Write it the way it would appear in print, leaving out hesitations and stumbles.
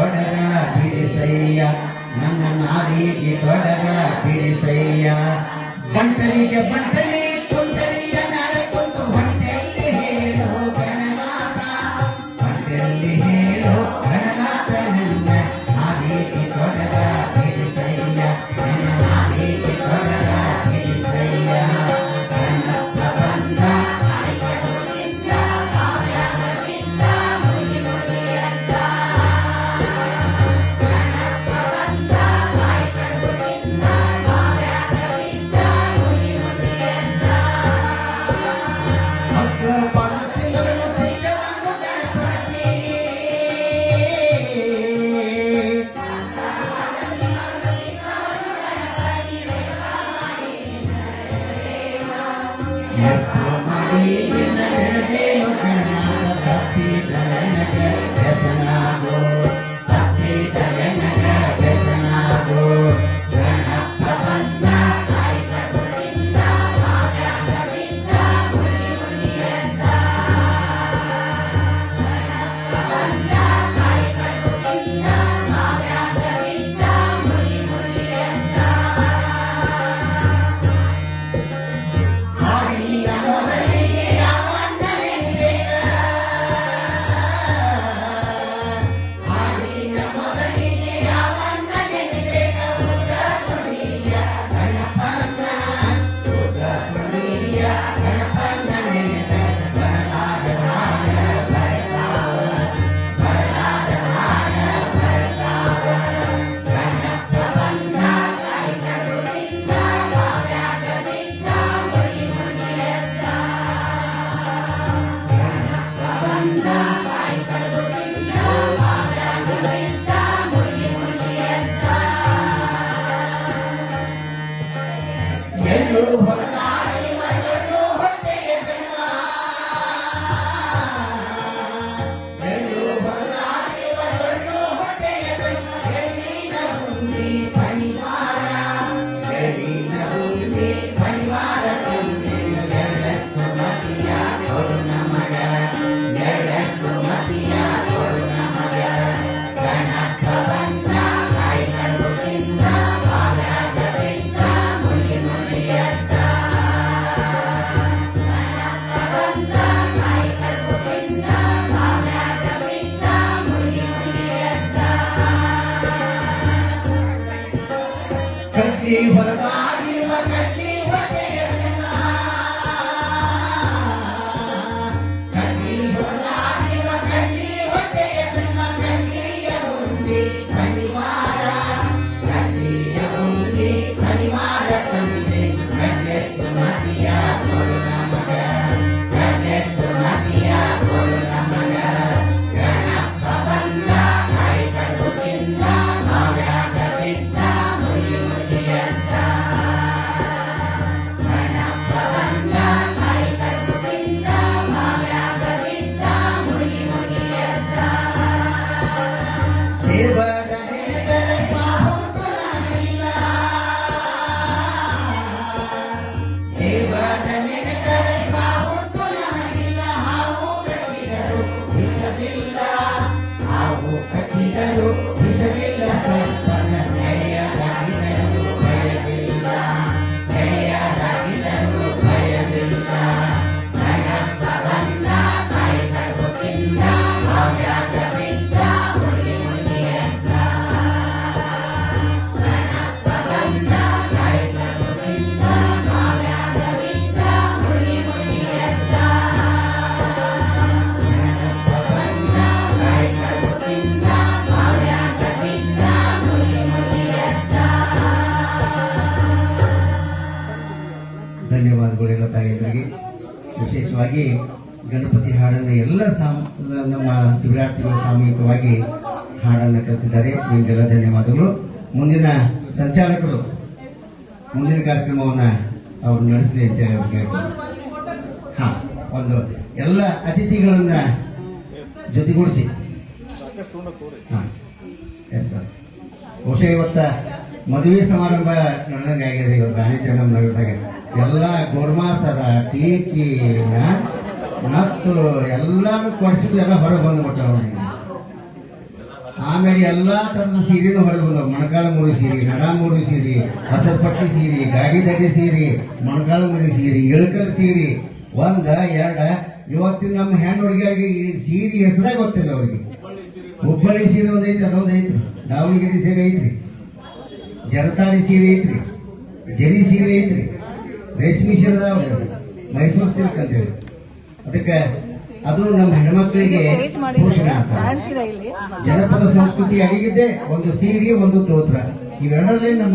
ತೊಡಗಳ ಬಿಡಿಸಯ್ಯ ನನ್ನ ನಾಡಿಗೆ ತೊಡಗಳ ಬಿಡಿಸಯ್ಯ ಬಂಟರಿಗೆ ಬಂಟರಿ ಕುಂಟರಿಯ ನಾಳೆ ಕೊಂದು ಹೊಟ್ಟೆಯಲ್ಲಿ ಹೇಳೋ ಗಣನಾಥ ಹೊಟ್ಟೆಯಲ್ಲಿ ಹೇಳೋ ಗಣನಾಥ ನನ್ನ ನಾಡಿಗೆ ತೊಡಗ ಬಿಡಿಸಯ್ಯ ನನ್ನ ನಾಡಿಗೆ ತೊಡಗ ಬಿಡಿಸಯ್ಯ ಗಣಪ ಬಂದ ಧನ್ಯವಾದಗಳೆಲ್ಲ ತಾಯಿಯರಿಗೆ. ವಿಶೇಷವಾಗಿ ಗಣಪತಿ ಹಾಡನ್ನು ಎಲ್ಲ ನಮ್ಮ ಶಿವರಾತ್ರಿಗಳು ಸಾಮೂಹಿಕವಾಗಿ ಹಾಡನ್ನು ಕಲಿತಿದ್ದಾರೆ. ನಿಮಗೆಲ್ಲ ಧನ್ಯವಾದಗಳು. ಮುಂದಿನ ಸಂಚಾಲಕರು ಮುಂದಿನ ಕಾರ್ಯಕ್ರಮವನ್ನು ಅವರು ನಡೆಸಲಿ ಅಂತ ಹೇಳಿ ಒಂದು ಎಲ್ಲ ಅತಿಥಿಗಳನ್ನ ಜೊತೆಗೂಡಿಸಿ ಎಸ್ ಸರ್. ಬಹುಶಃ ಇವತ್ತ ಮದುವೆ ಸಮಾರಂಭ ನಡೆದಂಗೆ ಆಗಿದೆ. ಇವತ್ತು ರಾಣಿ ಚೆನ್ನಮ್ಮ ನಗರದಾಗ ಎಲ್ಲ ಗೋರ್ಮಾಸದ ಟೀಕಿ ಮತ್ತು ಎಲ್ಲಾನು ಕೊಡಿಸಿದ್ದು ಎಲ್ಲ ಹೊರಗೆ ಬಂದ್ಬಿಟ್ಟ. ಆಮೇಲೆ ಎಲ್ಲಾ ತರದ ಸೀರೆನೂ ಹೊರಗೆ ಬಂದವು. ಮೊಣಕಾಲ ಮೂಡಿ ಸೀರೆ, ನಡ ಮೂಡಿ ಸೀರೆ, ಹಸರಪಟ್ಟಿ ಸೀರೆ, ಗಾಡಿ ದಡಿ ಸೀರೆ, ಮೊಣಕಾಲ ಮೂಡಿ ಸೀರೆ, ಇಳಕಲ್ ಸೀರೆ, ಒಂದ ಎರಡ. ಇವತ್ತಿನ ನಮ್ಮ ಹೆಣ್ಣು ಹುಡುಗಿಯರಿಗೆ ಈ ಸೀರೆ ಹೆಸರೇ ಗೊತ್ತಿಲ್ಲ ಅವ್ರಿಗೆ. ಹುಬ್ಬಳ್ಳಿ ಸೀರೆ ಒಂದ್ ಐತ್ರಿ, ಅದೊಂದ್ ಐತ್ರಿ. ದಾವಣಗೆರೆ ಸೀರೆ ಐತ್ರಿ, ಜರತಾಳಿ ಸೀರೆ ಐತ್ರಿ, ಜರಿ ಸೀರೆ ಐತ್ರಿ, ರೇಷ್ಮೆ ಸೀರೆ ಅದಾವ್ರಿ, ಮೈಸೂರು ಸಿಲ್ಕ್ ಅಂತೇಳಿ. ಅದಕ್ಕೆ ಅದು ನಮ್ಮ ಹೆಣ್ಮಕ್ಳಿಗೆ ಪೋಷಣೆ ಆಗ್ತದೆ. ಜನಪದ ಸಂಸ್ಕೃತಿ ಅಡಿಗಿದ್ದೆ ಒಂದು ಸೀರೆ, ಒಂದು ತೋತ್ರ. ಇವೆರಡರಲ್ಲಿ ನಮ್ಮ